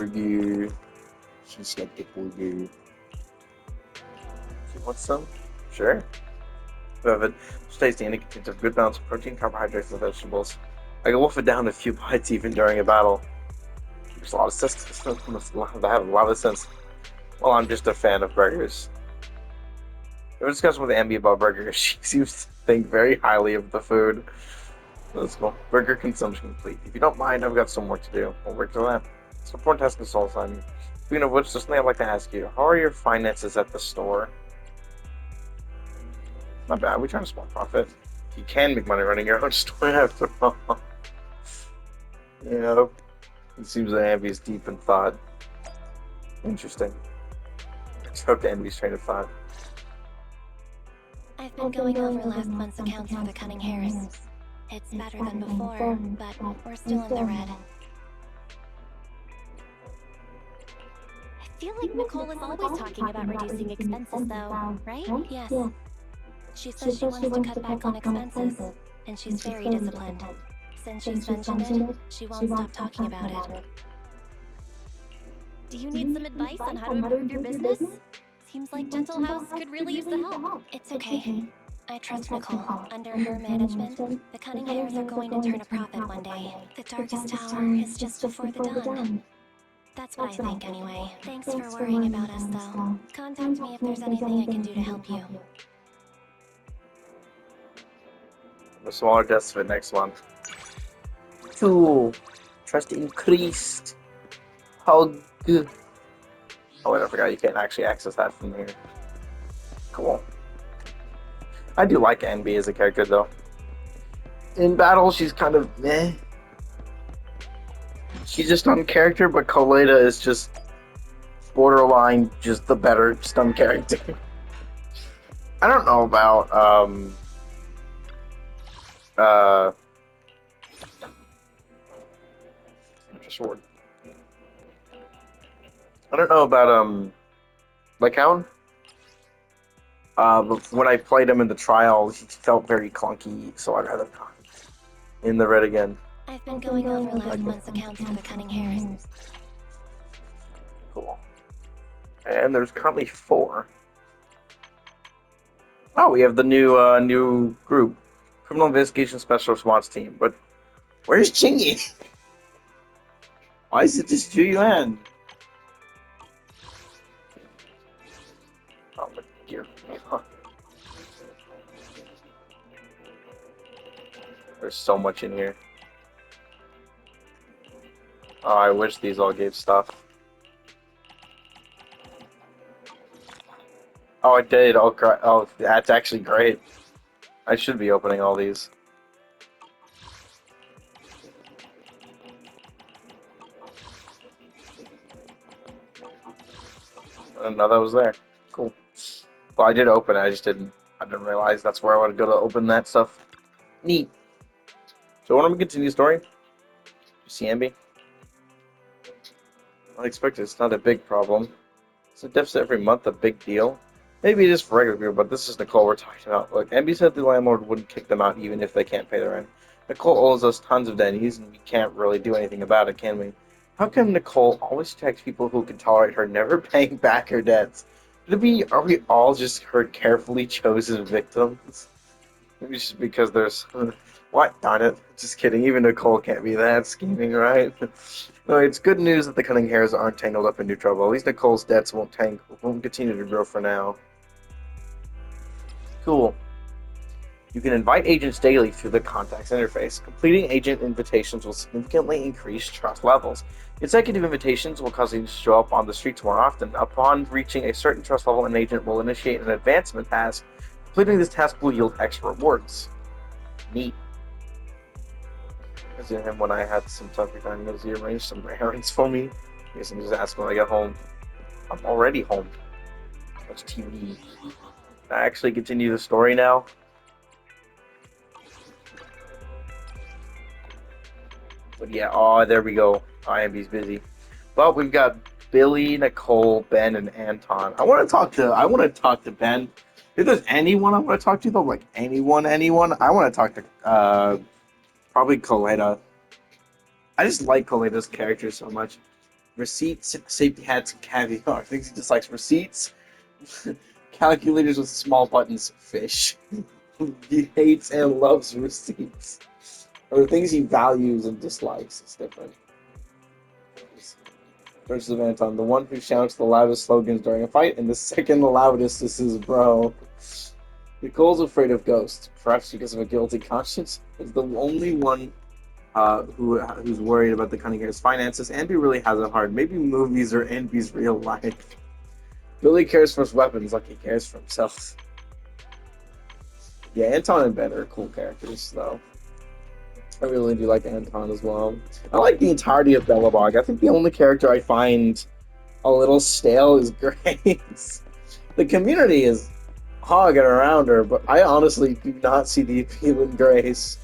Burger. She's like the burger. She wants some? Sure. Have it. It's tasty and it contains a good balance of protein, carbohydrates, and vegetables. I can wolf it down in a few bites even during a battle. Makes a lot of sense. That have a lot of sense. Well, I'm just a fan of burgers. We were discussing with Ambi about burgers. She seems to think very highly of the food. Let's go. Burger consumption complete. If you don't mind, I've got some work to do. We'll work to that. It's an important task of soul sign. Speaking of which, there's something I'd like to ask you. How are your finances at the store? Not bad. We trying to small profit. You can make money running your own store after all. Yeah. It seems that Ambi is deep in thought. Interesting. Let's hope Ambi's train of thought. I've been going over last month's accounts for the Cunning Hares. It's better than before, but we're still in the red. I feel like Nicole is always talking about reducing expenses, though, right? Yes. She says she wants to cut back on expenses, and she's very disciplined. Since she's mentioned it, she won't stop talking about it. Do you need some advice on how to improve your business? Seems like Gentle House could really use the help. It's okay. I trust Nicole. Under her management, the Cunning Hares are going to turn a profit one day. The Darkest Tower is just before the dawn. That's what I think anyway. Thanks for worrying about us, though. Contact me if there's anything I can do to help you. The smaller deaths for next month. 2. Trust increased. How good. Oh wait, I forgot you can't actually access that from here. Cool. I do like NB as a character though. In battle, she's kind of meh. She's just stun character, but Coleta is just borderline just the better stun character. I don't know about sword. I don't know about Lycaon. But when I played him in the trial, he felt very clunky, so I'd rather not. In the red again. I've been going over last month's accounts for the Cunning Hares. Cool. And there's currently 4. Oh, we have the new group, Criminal Investigation Special Response Team. But where's Chingy? Why is it just Juyuan? Oh my dear. There's so much in here. Oh, I wish these all gave stuff. Oh, I did. Oh, that's actually great. I should be opening all these. I didn't know that was there. Cool. Well, I did open it. I didn't realize that's where I would go to open that stuff. Neat. So when I'm gonna continue the story, you see Ambi? Unexpected. It's not a big problem. It's a deficit every month, a big deal. Maybe it is for regular people, but this is Nicole we're talking about. Look, Ambi said the landlord wouldn't kick them out even if they can't pay their rent. Nicole owes us tons of dennies, and we can't really do anything about it, can we? How come Nicole always attacks people who can tolerate her never paying back her debts? Are we all just her carefully chosen victims? Maybe it's just because there's... What? Darn it. Just kidding. Even Nicole can't be that scheming, right? No, it's good news that the Cunning Hares aren't tangled up into trouble. At least Nicole's debts won't continue to grow for now. Cool. You can invite agents daily through the contacts interface. Completing agent invitations will significantly increase trust levels. Consecutive invitations will cause agents to show up on the streets more often. Upon reaching a certain trust level, an agent will initiate an advancement task. Completing this task will yield extra rewards. Neat. I visited him when I had some time free time. He arranged some errands for me. I guess I'm just asking when I get home. I'm already home. Watch TV. I actually continue the story now. But yeah, oh, there we go. IMB's busy. But we've got Billy, Nicole, Ben, and Anton. I want to talk to Ben. If there's anyone I want to talk to, though, like anyone, I want to talk to probably Coleta. I just like Coleta's character so much. receipts, safety hats, and caviar. Things he dislikes: receipts, calculators with small buttons, fish. He hates and loves receipts. Or the things he values and dislikes. It's different. Versus Anton, the one who shouts the loudest slogans during a fight, and the second loudest is his bro. Nicole's afraid of ghosts, perhaps because of a guilty conscience. Is the only one who's worried about the Cunningham's finances. Ambi really has it hard. Maybe movies or Ambi's real life. Billy cares for his weapons like he cares for himself. Yeah, Anton and Ben are cool characters, though. I really do like Anton as well. I like the entirety of Bellabog. I think the only character I find a little stale is Grace. The community is hogging around her, but I honestly do not see the appeal in Grace.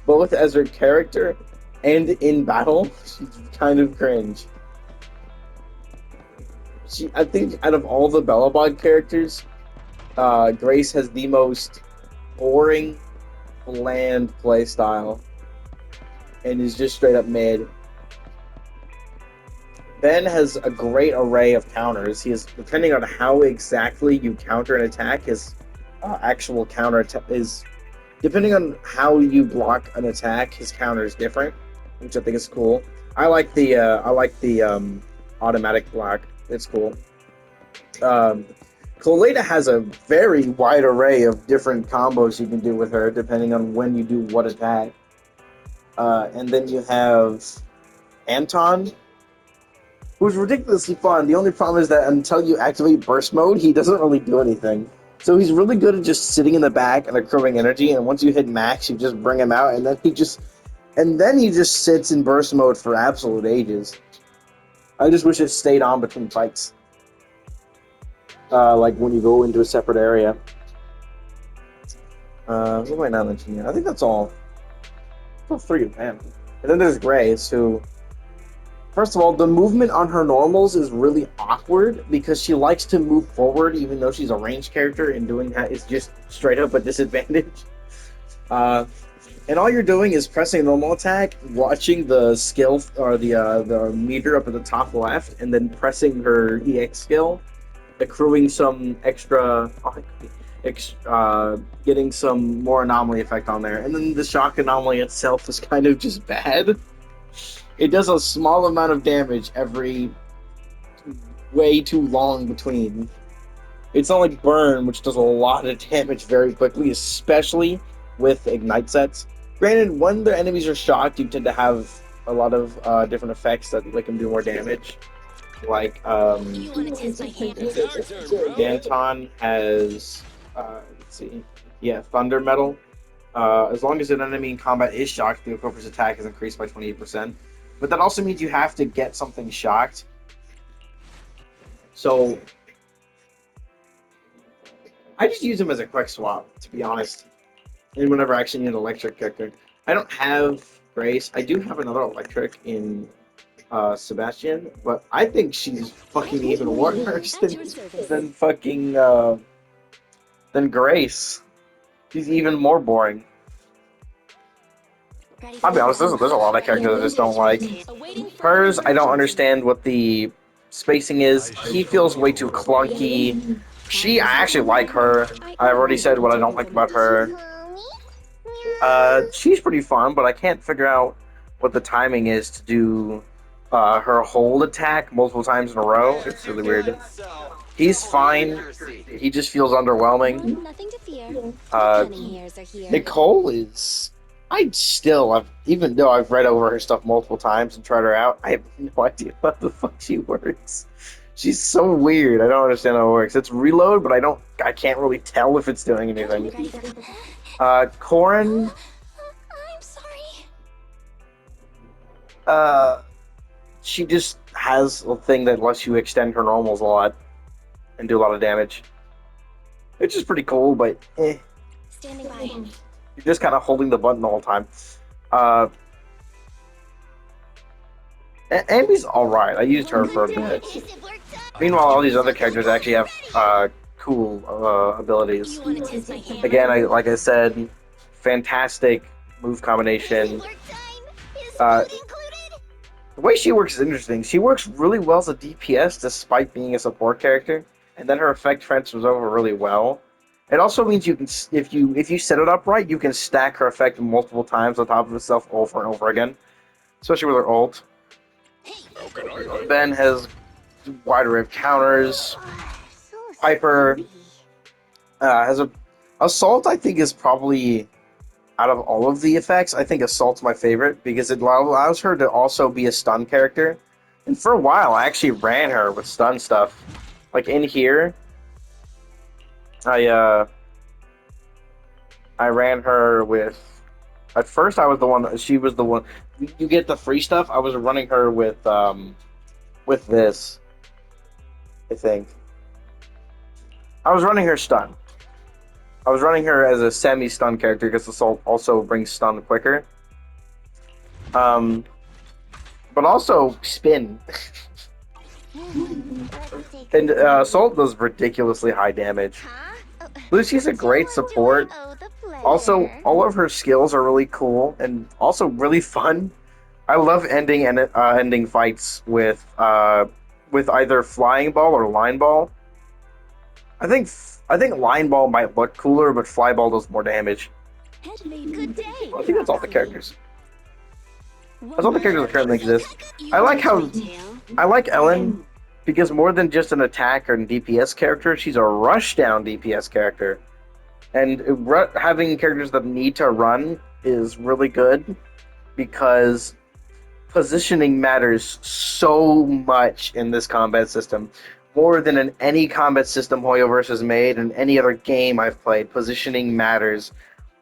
Both as her character and in battle, she's kind of cringe. I think out of all the Bellabog characters, Grace has the most boring, bland playstyle, and is just straight up mid. Ben has a great array of counters. He is, depending on how exactly you counter an attack, his actual counter is, depending on how you block an attack, his counter is different, which I think is cool. I like the automatic block. It's cool. Coleta has a very wide array of different combos you can do with her, depending on when you do what attack. And then you have Anton, who's ridiculously fun. The only problem is that until you activate burst mode, he doesn't really do anything. So he's really good at just sitting in the back and accruing energy, and once you hit max, you just bring him out, and then he just sits in burst mode for absolute ages. I just wish it stayed on between fights. Like when you go into a separate area. What am I not mentioning yet? I think that's all. All three of them. And then there's Grace, who, first of all, the movement on her normals is really awkward because she likes to move forward even though she's a ranged character, and doing that is just straight up a disadvantage. And all you're doing is pressing a normal attack, watching the skill or the meter up at the top left, and then pressing her EX skill, accruing some extra, getting some more anomaly effect on there. And then the shock anomaly itself is kind of just bad. It does a small amount of damage every way too long between. It's not like Burn, which does a lot of damage very quickly, especially with Ignite sets. Granted, when the enemies are shocked, you tend to have a lot of different effects that make them do more damage. Like, Anton has, let's see, yeah, Thunder Metal. As long as an enemy in combat is shocked, the appropriate attack is increased by 28%. But that also means you have to get something shocked. So, I just use him as a quick swap, to be honest. And whenever I actually need an electric character. I don't have Grace. I do have another electric in Sebastian, but I think she's fucking even worse than fucking than Grace. She's even more boring. I'll be honest, there's a lot of characters I just don't like. Hers, I don't understand what the spacing is. He feels way too clunky. I actually like her. I've already said what I don't like about her. She's pretty fun, but I can't figure out what the timing is to do her hold attack multiple times in a row. It's really weird. He's fine. He just feels underwhelming. Nothing to fear. Nicole is... even though I've read over her stuff multiple times and tried her out, I have no idea how the fuck she works. She's so weird. I don't understand how it works. It's reload, but I can't really tell if it's doing anything. Corin... I'm sorry. She just has a thing that lets you extend her normals a lot and do a lot of damage. Which is pretty cool, but Standing by. You're just kind of holding the button the whole time. Ambi's alright. I used her for a bit. Meanwhile, all these other characters actually have cool abilities. Again, like I said, fantastic move combination. The way she works is interesting. She works really well as a DPS despite being a support character, and then her effect transfers over really well. It also means you can, if you set it up right, you can stack her effect multiple times on top of itself over and over again, especially with her ult. Ben has wide array of counters. Piper has a assault. I think is probably out of all of the effects. I think assault's my favorite because it allows her to also be a stun character. And for a while, I actually ran her with stun stuff. Like in here, I uh, I ran her with. At first, I was the one. She was the one. You get the free stuff. I was running her with this. I think I was running her stun. I was running her as a semi-stun character because assault also brings stun quicker. Um, but also spin. And assault does ridiculously high damage. Lucy's a great support. Also, all of her skills are really cool and also really fun. I love ending fights with either flying ball or line ball. I think line ball might look cooler, but fly ball does more damage. Good day. I think that's all the characters. That's all the characters that currently exist. I like Ellen because more than just an attack or DPS character, she's a rushdown DPS character. And having characters that need to run is really good because positioning matters so much in this combat system. More than in any combat system Hoyoverse has made and any other game I've played, positioning matters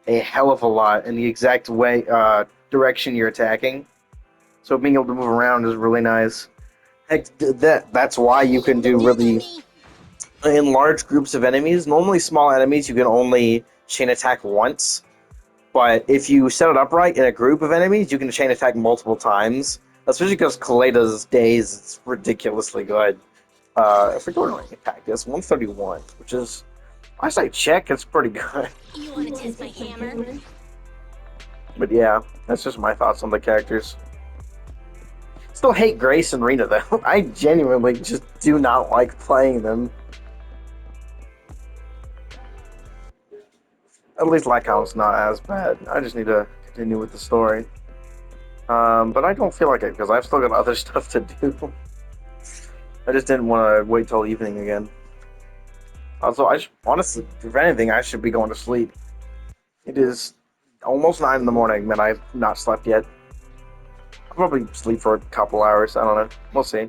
a hell of a lot in the exact way direction you're attacking. So being able to move around is really nice. Heck, that's why you can do really in large groups of enemies. Normally, small enemies you can only chain attack once, but if you set it up right in a group of enemies, you can chain attack multiple times. Especially because Kaleda's days, it's ridiculously good. If we're going to attack this 131, which is, I say check, it's pretty good. You want to test my hammer? But yeah, that's just my thoughts on the characters. Still hate Grace and Rena though. I genuinely just do not like playing them. At least Lycaon's not as bad. I just need to continue with the story. But I don't feel like it because I've still got other stuff to do. I just didn't want to wait till evening again. Also, honestly, if anything, I should be going to sleep. It is almost 9 in the morning, and I've not slept yet. I'll probably sleep for a couple hours. I don't know. We'll see.